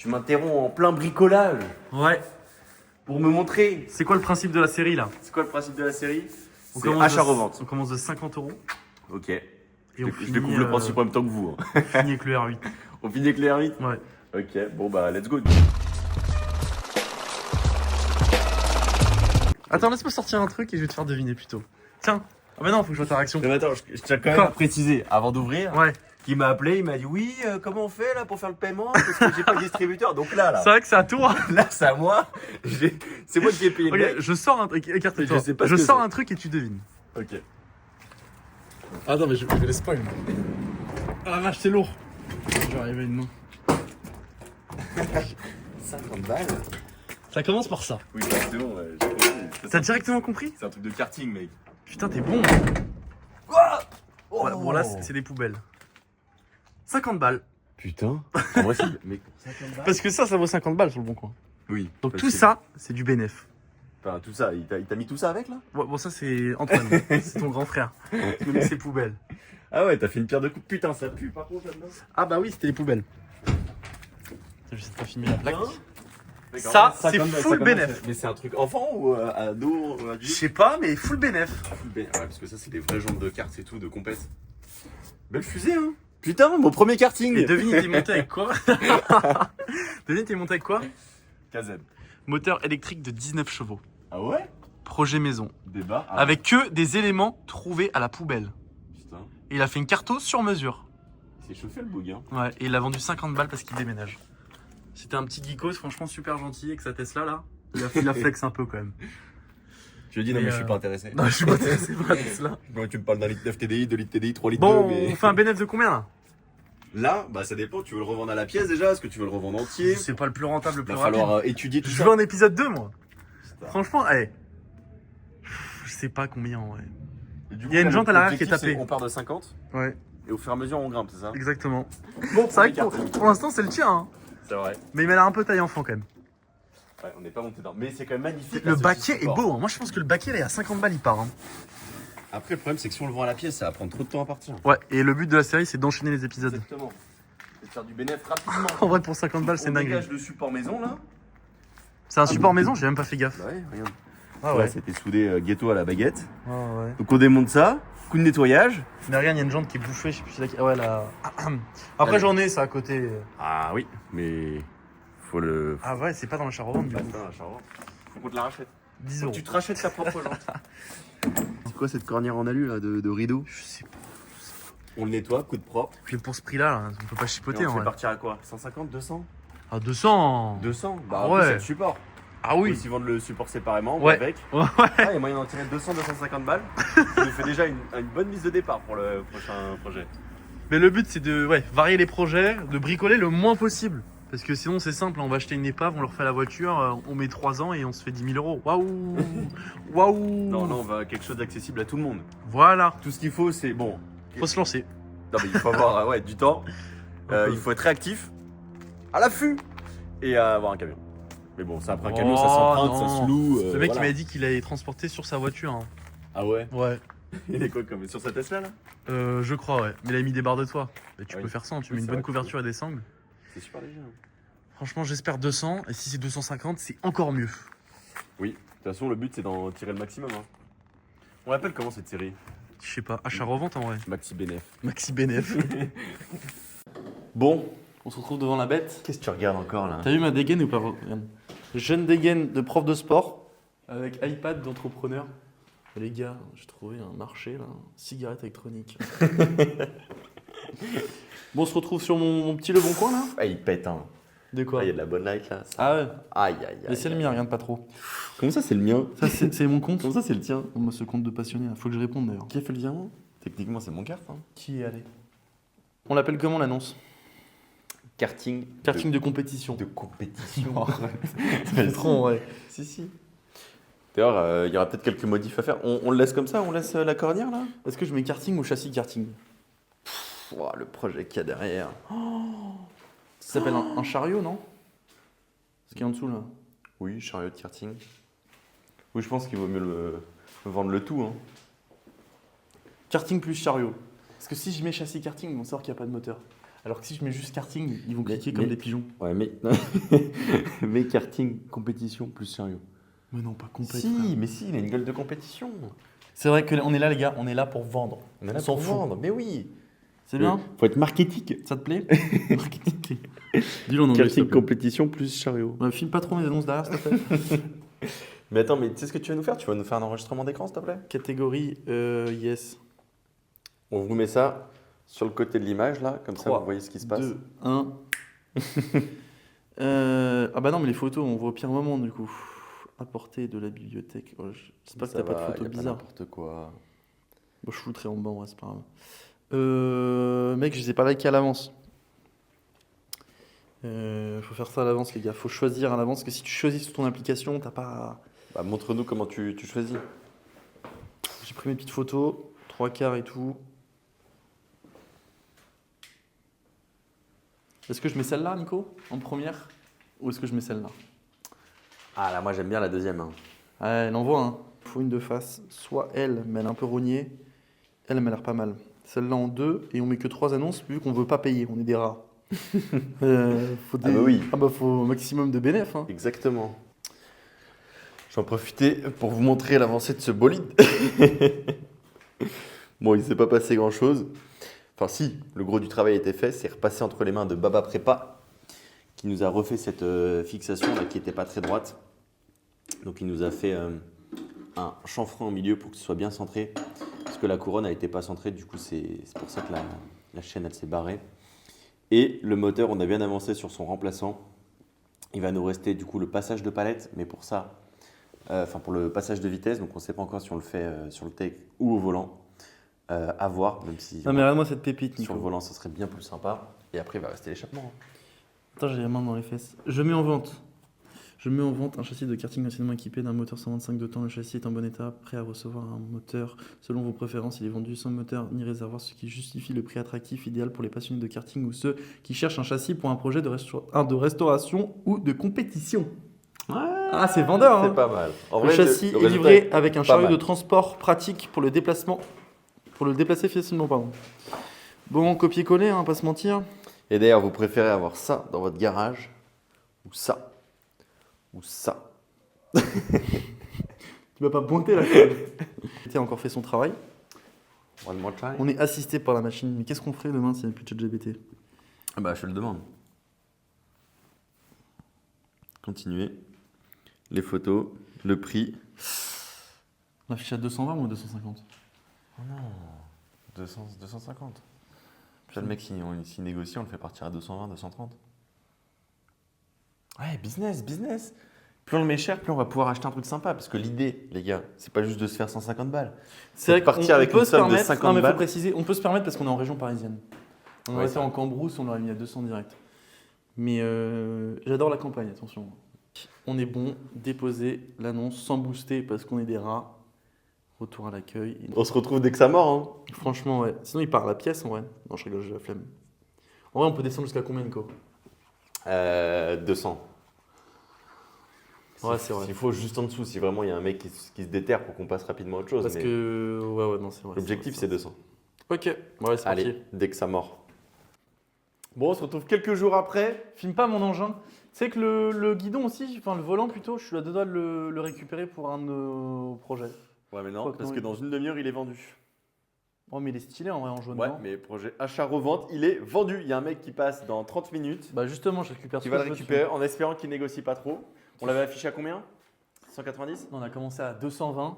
Tu m'interromps en plein bricolage Ouais. pour me montrer. C'est quoi le principe de la série là? C'est quoi le principe de la série? On C'est commence achat-revente. On commence de 50 €. Ok. Et Je on finit, découvre le principe en même temps que vous. Hein. on finit avec le R8. On finit avec les R8. Ouais. Ok, bon bah let's go. Attends, laisse-moi sortir un truc et je vais te faire deviner plutôt. Tiens. Ah bah non, faut que je vois ta réaction. Mais attends, je tiens quand même Quoi à préciser, avant d'ouvrir, Ouais. il m'a appelé, il m'a dit oui, comment on fait là pour faire le paiement? Parce que j'ai pas de distributeur. Donc là, C'est vrai que c'est à toi. là c'est à moi. C'est moi qui ai payé le mec. Ok, je sors un truc. Écarte-toi. Je sais pas ce Je que sors c'est. un truc et tu devines. Ok. Attends, mais je vais les spoil. Ah la vache, c'est lourd. Je vais arriver une main. 50 balles. Ça commence par ça. Oui, bah, c'est bon, j'ai compris. T'as directement compris? C'est un truc de karting, mec. Putain, t'es bon. Oh Voilà, bon là, c'est des poubelles. 50 balles. Putain. En vrai, c'est. Mais pour 50 balles. Parce que ça vaut 50 balles sur le bon coin. Oui. Donc parce tout que- ça, c'est du bénéf. Enfin, tout ça, il t'a mis tout ça avec là? Ouais, bon, ça, c'est Antoine. C'est ton grand frère. Tu connais ses poubelles. Ah ouais, t'as fait une pierre de coupe. Putain, ça pue par contre là-dedans. Ah bah oui, c'était les poubelles. Je vais essayer de pas filmer la plaque. D'accord. Ça, c'est 50 balles, full 50 bénéf. balles. Mais c'est un truc enfant ou ado ou Je adulte? sais pas, mais full bénéf. Ouais, parce que ça, c'est des vraies jambes de cartes et tout, de compète. Belle fusée, hein. Putain, mon premier karting. Et devine, t'es monté avec quoi? Devine, t'es monté avec quoi? KZ. Moteur électrique de 19 chevaux. Ah ouais? Projet maison. Débat. Ah, Avec que des éléments trouvés à la poubelle. putain. Et il a fait une carto sur mesure. C'est chauffé le bug, hein. Ouais, et il a vendu 50 balles parce qu'il déménage. C'était un petit geekos, franchement super gentil avec sa Tesla là. Il a fait de la flex un peu quand même. Je lui ai dit, non, Mais, mais je suis pas intéressé. Non, je suis pas intéressé par la Tesla. Bon, tu me parles d'un litre 9 TDI, 2 litres TDI, 3 litres Bon, 2, mais. on fait un bénéfice de combien là? Là, bah ça dépend. Tu veux le revendre à la pièce déjà? Est-ce que tu veux le revendre entier? C'est pas le plus rentable, le Il plus va rapide. falloir étudier tout Je ça. veux un épisode 2 moi. Putain. Franchement, je sais pas combien ouais. Et du Il y a une jante à l'arrière qui est l'objectif, tapée. c'est On part de 50 Ouais, et au fur et à mesure on grimpe, c'est ça? exactement. Bon, C'est vrai que pour l'instant c'est le tien, hein. C'est vrai. Mais il m'a l'air un peu taille enfant quand même. Ouais, on n'est pas monté dedans. Mais c'est quand même magnifique. Le là, ce baquet petit est support. beau, hein. Moi je pense que le baquet là, il y a 50 balles, il part. Hein. Après, le problème, c'est que si on le vend à la pièce, ça va prendre trop de temps à partir. Ouais, et le but de la série c'est d'enchaîner les épisodes. Exactement. C'est de faire du bénéfice rapidement. En vrai, pour 50 balles, c'est On dingue. dégage le support maison là. C'est un support maison, j'ai même pas fait gaffe. Bah ouais, regarde. Ah Ouais, c'était soudé ghetto à la baguette. Ah ouais. Donc on démonte ça, coup de nettoyage. Mais regarde, il y a une jante qui est bouffée, je sais plus si c'est la... Ouais, là. Après, j'en ai ça à côté. Ah oui, mais faut le. Ah ouais, c'est pas dans le char revente du coup. Attends, la charrette. Faut qu'on te la rachète. 10 Faut euros. que tu te rachètes ta propre jante. C'est quoi cette cornière en alu là de rideau? Je sais pas. On le nettoie, coup de propre. Puis pour ce prix-là, là, on peut pas Et chipoter on en fait vrai. partir à quoi? 150, 200? Ah, 200 200? Bah Ah en plus, ouais. c'est le support. Ah On peut oui. aussi vendre le support séparément, Ouais. avec. Ouais. Ah, il y a moyen d'en tirer 200, 250 balles. Ça nous fait déjà une bonne mise de départ pour le prochain projet. Mais le but, c'est de varier les projets, de bricoler le moins possible. Parce que sinon, c'est simple, on va acheter une épave, on leur fait la voiture, on met 3 ans et on se fait 10 000 euros. Waouh. Waouh. Non, là, on va à quelque chose d'accessible à tout le monde. Voilà. Tout ce qu'il faut, c'est bon. Faut se lancer. Non, mais il faut avoir ouais, du temps. Il faut être réactif, à l'affût et avoir un camion. Mais bon, ça après un camion, ça Oh, s'emprunte, ça non. se loue. Le mec, voilà. il m'a dit qu'il allait transporter sur sa voiture. Hein. Ah ouais? Ouais. Il est quoi comme sur sa Tesla là? Je crois, ouais. Mais il a mis des barres de toit. Mais tu Oui. peux faire ça, hein. Tu Oui, mets une c'est bonne vrai. couverture et des sangles. C'est super léger. hein. Franchement, j'espère 200. Et si c'est 250, c'est encore mieux. Oui, de toute façon, le but c'est d'en tirer le maximum. Hein. On l'appelle comment cette série? Je sais pas. Achat-revente en vrai. Maxi Bénéf. Maxi Bénéf. Bon, On se retrouve devant la bête. qu'est-ce que tu regardes encore là? T'as vu ma dégaine ou pas? Regarde. Jeune dégaine de prof de sport avec iPad d'entrepreneur. Les gars, j'ai trouvé un marché là, cigarette électronique. Bon, on se retrouve sur mon petit Le Bon Coin là. Ah, il pète, hein. De quoi? Ah, il y a de la bonne light là. Ça. Ah ouais. Aïe, aïe, aïe. Et c'est le mien, regarde pas trop. Comment ça, c'est le mien? Ça, c'est mon compte. Comment ça, c'est le tien? Moi, ce compte de passionné, faut que je réponde d'ailleurs. Qui a fait le virement? Techniquement, c'est mon carte. Hein. Qui est allé? On l'appelle comment l'annonce? Karting. Karting de compétition. De compétition. C'est trop, ouais. Si, si. D'ailleurs, il y aura peut-être quelques modifs à faire. On le laisse comme ça? On laisse la cornière là? Est-ce que je mets karting ou châssis karting? Wow, le projet qu'il y a derrière. Ça s'appelle un chariot, non? Ce qui est en dessous là. Oui, chariot de karting. Oui, je pense qu'il vaut mieux vendre le tout. Hein. Karting plus chariot. Parce que si je mets châssis karting, ils vont savoir qu'il n'y a pas de moteur. Alors que si je mets juste karting, ils vont Mais- cliquer comme mais- des pigeons. Ouais, mais. mais karting, compétition, plus sérieux. Mais non, pas complet. Si, mais si, il a une gueule de compétition. C'est vrai qu'on est là, les gars, on est là pour vendre. On est là s'en pour fout. vendre, mais oui. C'est bien. Faut être marketing. Ça te plaît? Marketing. Dis-le en anglais. s'il te Karting, plaît. compétition, plus chariot. Ouais, filme pas trop mes annonces derrière, s'il te plaît. Mais attends, mais tu sais ce que tu vas nous faire? Tu vas nous faire un enregistrement d'écran, s'il te plaît? Catégorie yes. On vous met ça sur le côté de l'image, là, comme ça, 3, vous voyez ce qui se passe. 2, 1. Ah bah non, mais les photos, on voit au pire moment du coup. Apporter de la bibliothèque. Oh, j'espère que Ça t'as pas de va, photos y a pas bizarres. n'importe quoi. Bon, je flouterai en bas, ouais, c'est pas grave. Mec, je les ai pas likés à l'avance. Faut faire ça à l'avance, les gars. Faut choisir à l'avance. Parce que si tu choisis sur ton application, t'as pas. Bah, montre-nous comment tu choisis. J'ai pris mes petites photos, 3 quarts et tout. Est-ce que je mets celle-là, Nico, en première? Ou est-ce que je mets celle-là? Ah là, moi j'aime bien la deuxième. Hein. Ouais, elle envoie, hein. Faut une de face. Soit elle, mais elle est un peu rognée. Elle m'a l'air pas mal. Celle-là en 2, et on met que 3 annonces, vu qu'on veut pas payer, on est des rats. Faut des... Ah bah oui. Ah bah faut un maximum de bénéf, hein. Exactement. J'en profiter pour vous montrer l'avancée de ce bolide. Bon, il ne s'est pas passé grand-chose. Enfin si, le gros du travail a été fait, c'est repassé entre les mains de Baba Prépa, qui nous a refait cette fixation là, qui n'était pas très droite. Donc il nous a fait un chanfrein au milieu pour que ce soit bien centré, parce que la couronne n'a été pas centrée, du coup c'est pour ça que la chaîne elle s'est barrée. Et le moteur, on a bien avancé sur son remplaçant. Il va nous rester du coup le passage de palette, mais pour ça, pour le passage de vitesse, donc on ne sait pas encore si on le fait sur le tech ou au volant. À voir, même si Non mais regarde-moi cette pépite, Nico. sur le volant ça serait bien plus sympa. Et après il va rester l'échappement. Hein. Attends, j'ai la main dans les fesses. Je mets en vente. Je mets en vente un châssis de karting anciennement équipé d'un moteur 125 de temps. Le châssis est en bon état, prêt à recevoir un moteur selon vos préférences. Il est vendu sans moteur ni réservoir, ce qui justifie le prix attractif idéal pour les passionnés de karting ou ceux qui cherchent un châssis pour un projet de restauration ou de compétition. Ah, c'est vendeur, hein. C'est pas mal. En Le vrai, châssis le est résultat livré avec un pas chariot mal. de transport pratique pour le déplacement, pour le déplacer facilement, pardon. Bon, copier-coller, hein, pas se mentir. Et d'ailleurs, vous préférez avoir ça dans votre garage ou ça ou ça. Tu vas pas pointer là. Il a encore fait son travail. One more time. On est assisté par la machine. Mais qu'est-ce qu'on ferait demain s'il n'y avait plus de ChatGPT? Ah bah je le demande. Continuez. Les photos, le prix. On affiche à 220 ou à 250? Oh non, 250. Puis le mec, s'il négocie, on le fait partir à 220, 230. Ouais, business. Plus on le met cher, plus on va pouvoir acheter un truc sympa. Parce que l'idée, les gars, c'est pas juste de se faire 150 balles. C'est vrai de partir qu'on avec peut une se somme de permettre. 50 Non, mais faut balles. préciser, on peut se permettre parce qu'on est en région parisienne. On Ouais, aurait c'est fait en vrai. Cambrousse, on l'aurait mis à 200 direct. Mais j'adore la campagne, attention. On est bon, déposer l'annonce sans booster parce qu'on est des rats. Retour à l'accueil. On se retrouve dès que ça mord. Franchement, ouais. Sinon, il part à la pièce en vrai. Non, je rigole, j'ai la flemme. En vrai, on peut descendre jusqu'à combien, Nico? 200. Ouais, c'est vrai. S'il faut juste en dessous, si vraiment il y a un mec qui se déterre pour qu'on passe rapidement à autre chose. Parce mais que. Ouais, non, c'est vrai. l'objectif, c'est 200. Ok, ouais, c'est Allez, parti. dès que ça mord. Bon, on se retrouve quelques jours après. Filme pas mon engin. Tu sais que le guidon aussi, enfin le volant plutôt, je suis à deux doigts de le récupérer pour un de nos projets. Ouais, mais non, Quoi que parce non, que il- dans une demi-heure, il est vendu. Oh, mais il est stylé en vrai en jaune. Ouais, non mais projet achat-revente, il est vendu. Il y a un mec qui passe dans 30 minutes, Bah justement, je récupère qui ce va que le je veux récupérer en espérant qu'il négocie pas trop. On l'avait affiché à combien 190 dessus. Non, on a commencé à 220,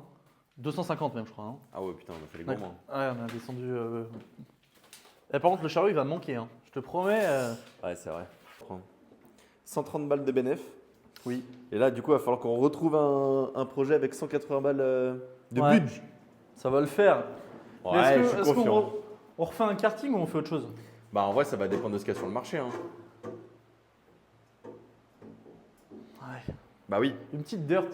250 même, je crois. Hein. Ah ouais, putain, on a fait les Ouais. gourmands. Ouais, on a descendu. Et par contre, le chariot il va manquer. Hein. Je te promets. Ouais, c'est vrai. 130 balles de bénéf. Oui. Et là, du coup, il va falloir qu'on retrouve un projet avec 180 balles de Ouais. budget. Ça va le faire. Mais Ouais, je est-ce suis qu'on confiant. on refait un karting ou on fait autre chose? Bah, en vrai, ça va dépendre de ce qu'il y a sur le marché. Hein. Ouais. Bah oui. Une petite dirt.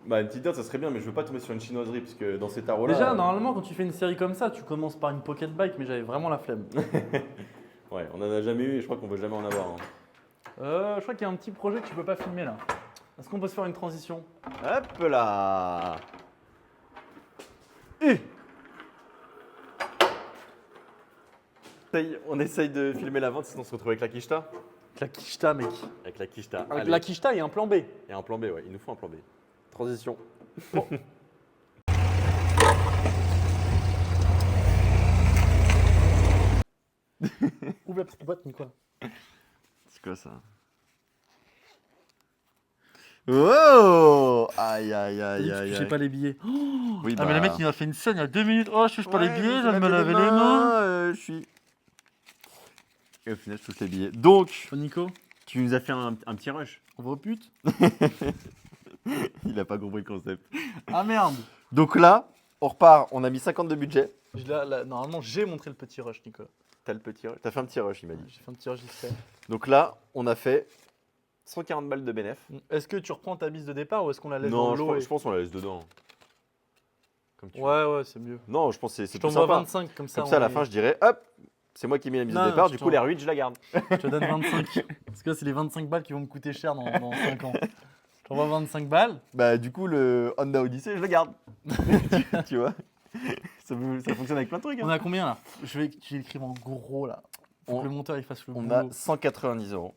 Bah, une petite date, ça serait bien, mais je veux pas tomber sur une chinoiserie, parce que dans ces tarots-là. Déjà, normalement, quand tu fais une série comme ça, tu commences par une pocket bike, mais j'avais vraiment la flemme. Ouais, on en a jamais eu et je crois qu'on va jamais en avoir. Hein. Je crois qu'il y a un petit projet que tu peux pas filmer là. Est-ce qu'on peut se faire une transition? Hop là. On essaye de filmer la vente, sinon on se retrouve avec la quicheta. La quicheta, mec. Avec la quicheta. Avec Allez. la quicheta et un plan B. Et un plan B, ouais. Il nous faut un plan B. Transition. Ouvre la petite boîte, Nico. C'est quoi ça? Oh! Aïe, aïe, aïe, aïe. J'ai pas les billets. Oui, Ah, mais le mec, il m'a fait une scène il y a 2 minutes. Oh, je touche pas les Ouais, billets, je je viens de me lave laver les mains. je suis. Et au final, je touche les billets. Donc, Oh, Nico, tu nous as fait un petit rush. on va au pute. Il a pas compris le concept. Ah merde. Donc là, on repart. On a mis 50 de budget. Normalement, j'ai montré le petit rush, Nico. T'as le petit rush. T'as fait un petit rush, il m'a dit. J'ai fait un petit rush discret. Donc là, on a fait 140 balles de bénéf. Est-ce que tu reprends ta mise de départ ou est-ce qu'on la laisse Non, dans je l'eau pense, je pense qu'on la laisse dedans. Comme tu veux. Ouais, c'est mieux. Non, je pense que c'est Je plus t'envoie sympa. 25 comme ça. Comme ça, à la fin, je dirais, hop, c'est moi qui ai mis la mise Non, de départ. non, Du je coup, les R8, je la garde. Je te donne 25. Parce que là, c'est les 25 balles qui vont me coûter cher dans 5 ans. Je t'envoie 25 balles. Bah, du coup, le Honda Odyssey, je le garde. Tu vois, ça fonctionne avec plein de trucs. On Hein. a combien là? Je vais l'écrire en gros là. Faut que le monteur il fasse le On boulot. a 190 €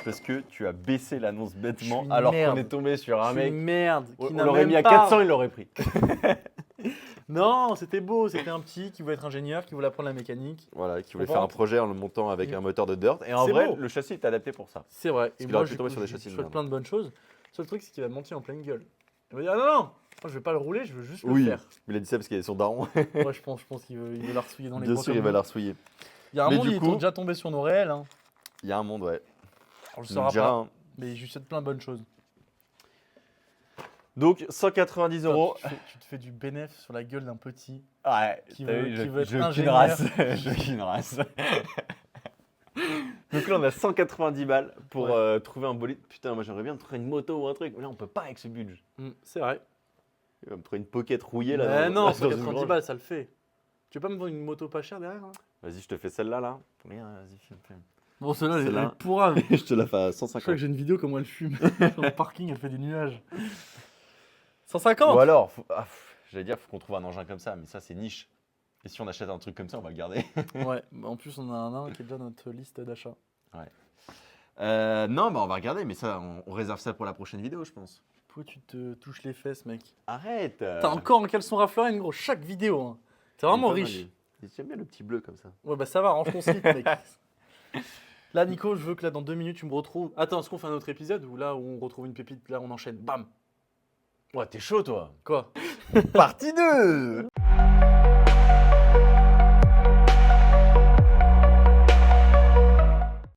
parce que tu as baissé l'annonce Je bêtement suis une alors merde. qu'on est tombé sur un Je suis mec. une merde. On Qui n'a l'aurait même mis à pas- 400, il l'aurait pris. Non, c'était beau. C'était un petit qui voulait être ingénieur, qui voulait apprendre la mécanique. Voilà, qui voulait On faire un rentre. projet en le montant avec Il- un moteur de dirt. Et en C'est vrai, beau. le châssis est adapté pour ça. C'est vrai. qu'il aurait pu tomber sur des je châssis de souhaite merde. plein de bonnes choses. Le seul truc, c'est qu'il va me mentir en pleine gueule. Il va dire ah, non, non, moi, je vais pas le rouler, je veux juste Oui, le faire. il a dit ça parce qu'il est son daron. Moi, je pense qu'il veut la ressouiller dans les Bien bras sûr, comme il va nous. la ressouiller. Il y a un Mais monde, du il coup- est déjà tombé sur nos réels. Hein. Il y a un monde, ouais. Alors, je Tu ne nous sauras diras, pas, hein. mais je lui souhaite plein de bonnes choses. Donc, 190 €. Tu te fais du bénéf sur la gueule d'un petit. Ouais, Qui t'as veut- vu, qui veut être je ingénieur. race. Je une race. Donc là, on a 190 balles pour Ouais. trouver un bolide. Putain, moi j'aimerais bien trouver une moto ou un truc. Mais là, on peut pas avec ce budget. C'est vrai. Il va me trouver une pocket rouillée là. Mais dans- non, dans une 190 grange. balles, ça le fait. Tu veux pas me vendre une moto pas chère derrière hein? Vas-y, je te fais celle-là là. Rien, vas-y, filme. Bon, celle-là, elle Celle-là. est pourra. Je Je te la fais à crois 150. que j'ai une vidéo comment elle fume. Sur le parking, elle fait des nuages. 150 Ou alors, j'allais dire, faut qu'on trouve un engin comme ça, mais ça c'est niche. Et si on achète un truc comme ça, on va le garder. Ouais, bah, en plus, on a un nain qui est déjà dans notre liste d'achat. Non, bah on va regarder, mais ça, on réserve ça pour la prochaine vidéo, je pense. Pourquoi tu te touches les fesses, mec Arrête. T'as encore un caleçon Ralph Lauren, gros, chaque vidéo. Hein. T'es vraiment riche. J'aime bien le petit bleu comme ça. Ouais, bah ça va, range ton slip, mec. Là, Nico, je veux que là, dans 2 minutes, tu me retrouves. Attends, est-ce qu'on fait un autre épisode ou là où on retrouve une pépite, là, on enchaîne Bam Ouais, t'es chaud toi. Quoi Partie 2.